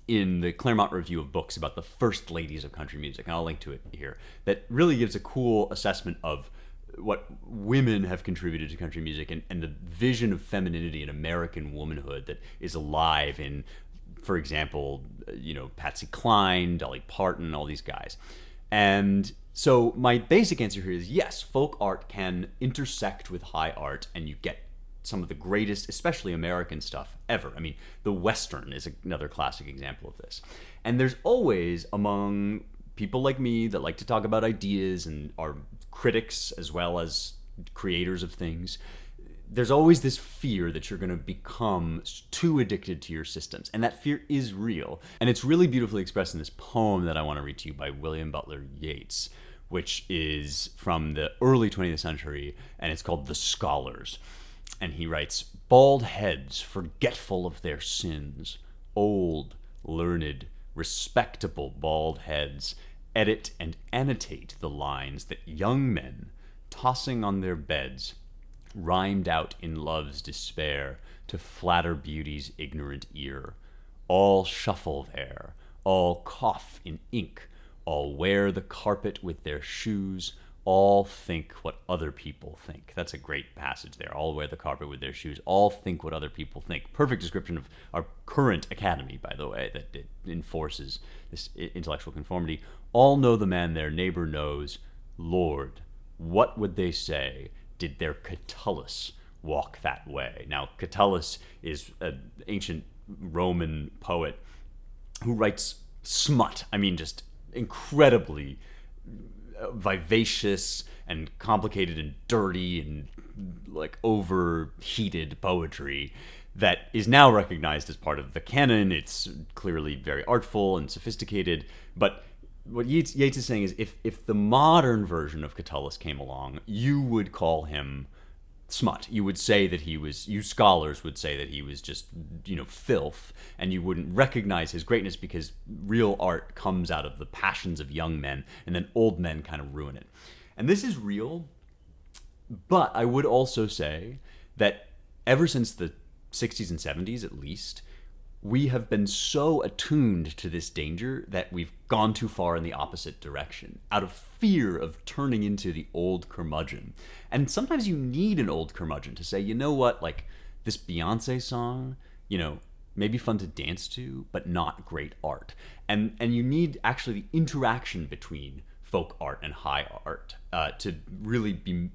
in the Claremont Review of Books about the first ladies of country music, and I'll link to it here, that really gives a cool assessment of what women have contributed to country music, and the vision of femininity and American womanhood that is alive in, for example, Patsy Cline, Dolly Parton, all these guys. And so my basic answer here is yes, folk art can intersect with high art, and you get some of the greatest, especially American stuff ever. I mean, the Western is another classic example of this. And there's always, among people like me that like to talk about ideas and are critics as well as creators of things, there's always this fear that you're going to become too addicted to your systems. And that fear is real. And it's really beautifully expressed in this poem that I want to read to you by William Butler Yeats, which is from the early 20th century, and it's called The Scholars. And he writes, "Bald heads, forgetful of their sins, old, learned, respectable bald heads, edit and annotate the lines that young men, tossing on their beds, rhymed out in love's despair to flatter beauty's ignorant ear. All shuffle there, all cough in ink, all wear the carpet with their shoes, all think what other people think." That's a great passage there. All wear the carpet with their shoes, all think what other people think. Perfect description of our current academy, by the way, that it enforces this intellectual conformity. All know the man their neighbor knows. Lord, what would they say did their Catullus walk that way? Now, Catullus is an ancient Roman poet who writes smut. I mean, just incredibly vivacious and complicated and dirty and like overheated poetry that is now recognized as part of the canon. It's clearly very artful and sophisticated, but what Yeats is saying is if the modern version of Catullus came along, you would call him smut. You would say that you scholars would say that he was just, filth, and you wouldn't recognize his greatness because real art comes out of the passions of young men, and then old men kind of ruin it. And this is real, but I would also say that ever since the 60s and 70s, at least, we have been so attuned to this danger that we've gone too far in the opposite direction out of fear of turning into the old curmudgeon. And sometimes you need an old curmudgeon to say, you know what, like this Beyonce song, maybe fun to dance to, but not great art. And you need actually the interaction between folk art and high art to really be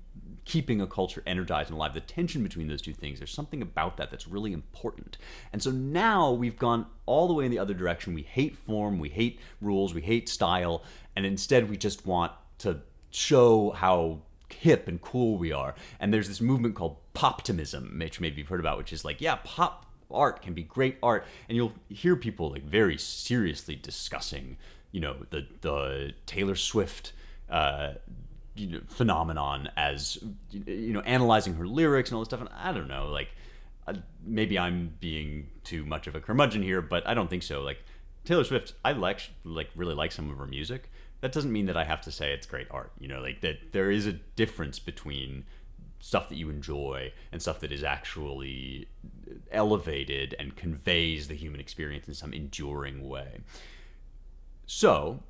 keeping a culture energized and alive. The tension between those two things, there's something about that that's really important. And so now we've gone all the way in the other direction. We hate form, we hate rules, we hate style, and instead we just want to show how hip and cool we are. And there's this movement called poptimism, which maybe you've heard about, which is like, yeah, pop art can be great art. And you'll hear people like very seriously discussing, the Taylor Swift phenomenon as analyzing her lyrics and all this stuff. And I don't know, like maybe I'm being too much of a curmudgeon here, but I don't think so. Like Taylor Swift, I really like some of her music. That doesn't mean that I have to say it's great art. Like that there is a difference between stuff that you enjoy and stuff that is actually elevated and conveys the human experience in some enduring way. So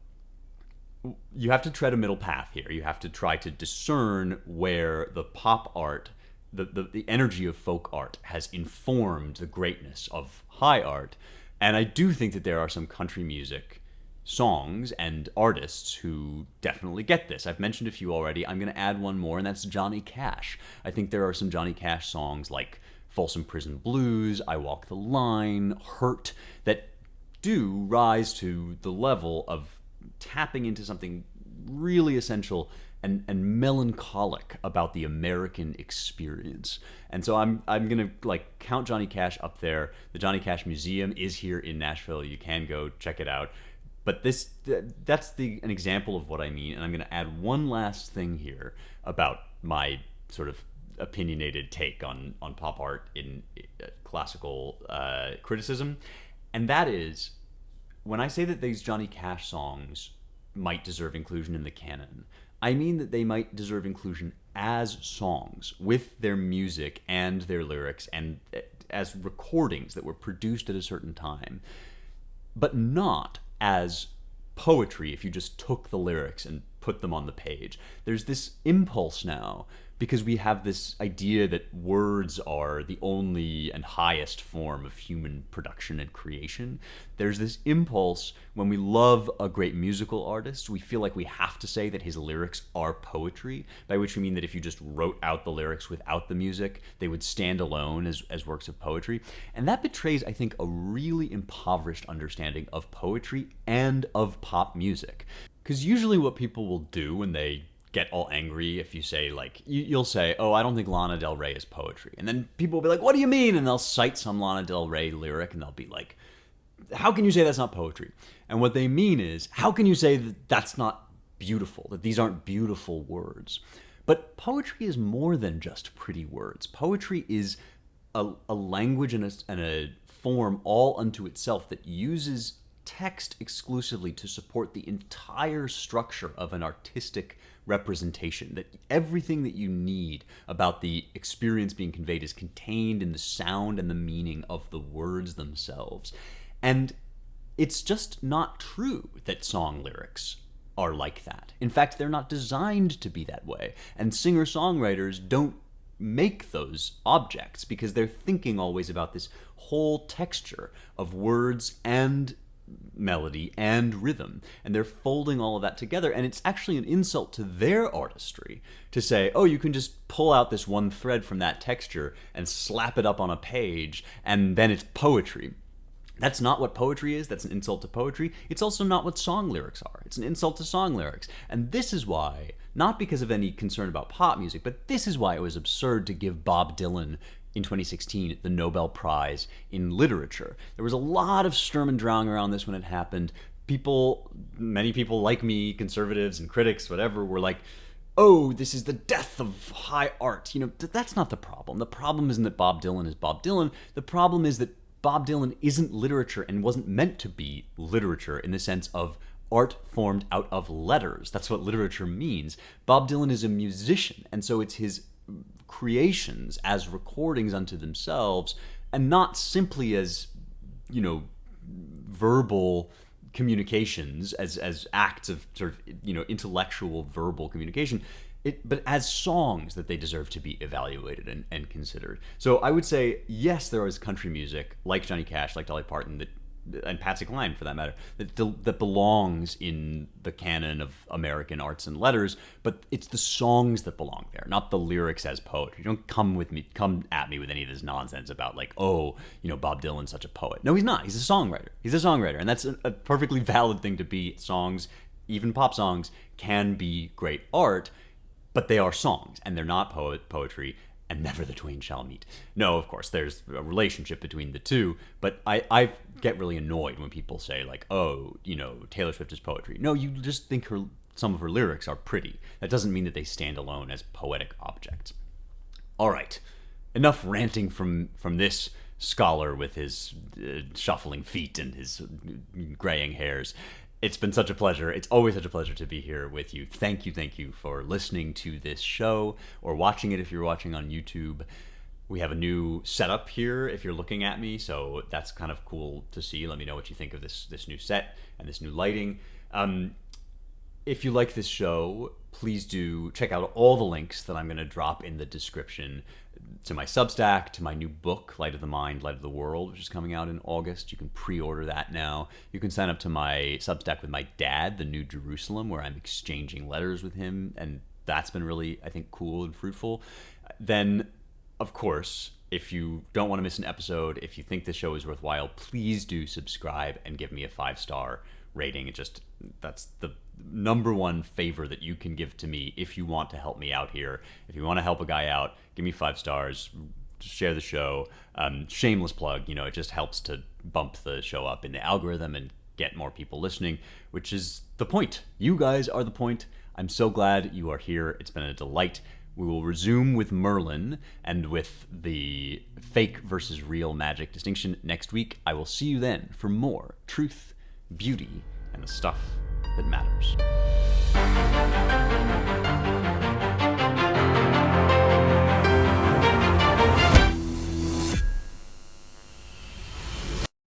you have to tread a middle path here. You have to try to discern where the pop art, the energy of folk art has informed the greatness of high art. And I do think that there are some country music songs and artists who definitely get this. I've mentioned a few already. I'm going to add one more, and that's Johnny Cash. I think there are some Johnny Cash songs like Folsom Prison Blues, I Walk the Line, Hurt, that do rise to the level of tapping into something really essential and melancholic about the American experience. And so I'm gonna count Johnny Cash up there. The Johnny Cash Museum is here in Nashville. You can go check it out. But that's an example of what I mean. And I'm gonna add one last thing here about my sort of opinionated take on pop art in classical criticism. And that is, when I say that these Johnny Cash songs might deserve inclusion in the canon, I mean that they might deserve inclusion as songs with their music and their lyrics and as recordings that were produced at a certain time, but not as poetry if you just took the lyrics and put them on the page. There's this impulse now, because we have this idea that words are the only and highest form of human production and creation. There's this impulse when we love a great musical artist, we feel like we have to say that his lyrics are poetry, by which we mean that if you just wrote out the lyrics without the music, they would stand alone as works of poetry. And that betrays, I think, a really impoverished understanding of poetry and of pop music. Because usually what people will do when they get all angry if you say, like, you'll say, oh, I don't think Lana Del Rey is poetry. And then people will be like, what do you mean? And they'll cite some Lana Del Rey lyric and they'll be like, how can you say that's not poetry? And what they mean is, how can you say that that's not beautiful, that these aren't beautiful words? But poetry is more than just pretty words. Poetry is a language and a form all unto itself that uses text exclusively to support the entire structure of an artistic representation, that everything that you need about the experience being conveyed is contained in the sound and the meaning of the words themselves. And it's just not true that song lyrics are like that. In fact, they're not designed to be that way. And singer-songwriters don't make those objects because they're thinking always about this whole texture of words and melody and rhythm, and they're folding all of that together, and it's actually an insult to their artistry to say, oh, you can just pull out this one thread from that texture and slap it up on a page and then it's poetry. That's not what poetry is. That's an insult to poetry. It's also not what song lyrics are. It's an insult to song lyrics. And this is why, not because of any concern about pop music, but this is why it was absurd to give Bob Dylan in 2016 the Nobel Prize in Literature. There was a lot of sturm and drang around this when it happened. Many people like me, conservatives and critics, whatever, were like, oh, this is the death of high art. You know, that's not the problem. The problem isn't that Bob Dylan is Bob Dylan. The problem is that Bob Dylan isn't literature and wasn't meant to be literature in the sense of art formed out of letters. That's what literature means. Bob Dylan is a musician, and so it's his creations as recordings unto themselves, and not simply as, you know, verbal communications, as acts of sort of, you know, intellectual verbal communication, but as songs that they deserve to be evaluated and considered. So I would say, yes, there is country music like Johnny Cash, like Dolly Parton, and Patsy Cline for that matter, that belongs in the canon of American arts and letters, but it's the songs that belong there, not the lyrics as poetry. Don't come at me with any of this nonsense about, like, oh, you know, Bob Dylan's such a poet. No, he's not. He's a songwriter. And that's a perfectly valid thing to be. Songs, even pop songs, can be great art, but they are songs, and they're not poetry, and never the twain shall meet. No, of course, there's a relationship between the two, but I get really annoyed when people say, like, oh, you know, Taylor Swift is poetry. No, you just think some of her lyrics are pretty. That doesn't mean that they stand alone as poetic objects. All right, enough ranting from this scholar with his shuffling feet and his graying hairs. It's been such a pleasure. It's always such a pleasure to be here with you. Thank you for listening to this show or watching it if you're watching on YouTube. We have a new setup here if you're looking at me, so that's kind of cool to see. Let me know what you think of this new set and this new lighting. If you like this show, please do check out all the links that I'm going to drop in the description to my Substack, to my new book, Light of the Mind, Light of the World, which is coming out in August. You can pre-order that now. You can sign up to my Substack with my dad, The New Jerusalem, where I'm exchanging letters with him, and that's been really, I think, cool and fruitful. Then, of course, if you don't want to miss an episode, if you think this show is worthwhile, please do subscribe and give me a 5-star rating. That's the number one favor that you can give to me if you want to help me out here. If you want to help a guy out, give me 5 stars, share the show. Shameless plug, you know, it just helps to bump the show up in the algorithm and get more people listening, which is the point. You guys are the point. I'm so glad you are here. It's been a delight. We will resume with Merlin and with the fake versus real magic distinction next week. I will see you then for more truth, beauty, and the stuff that matters.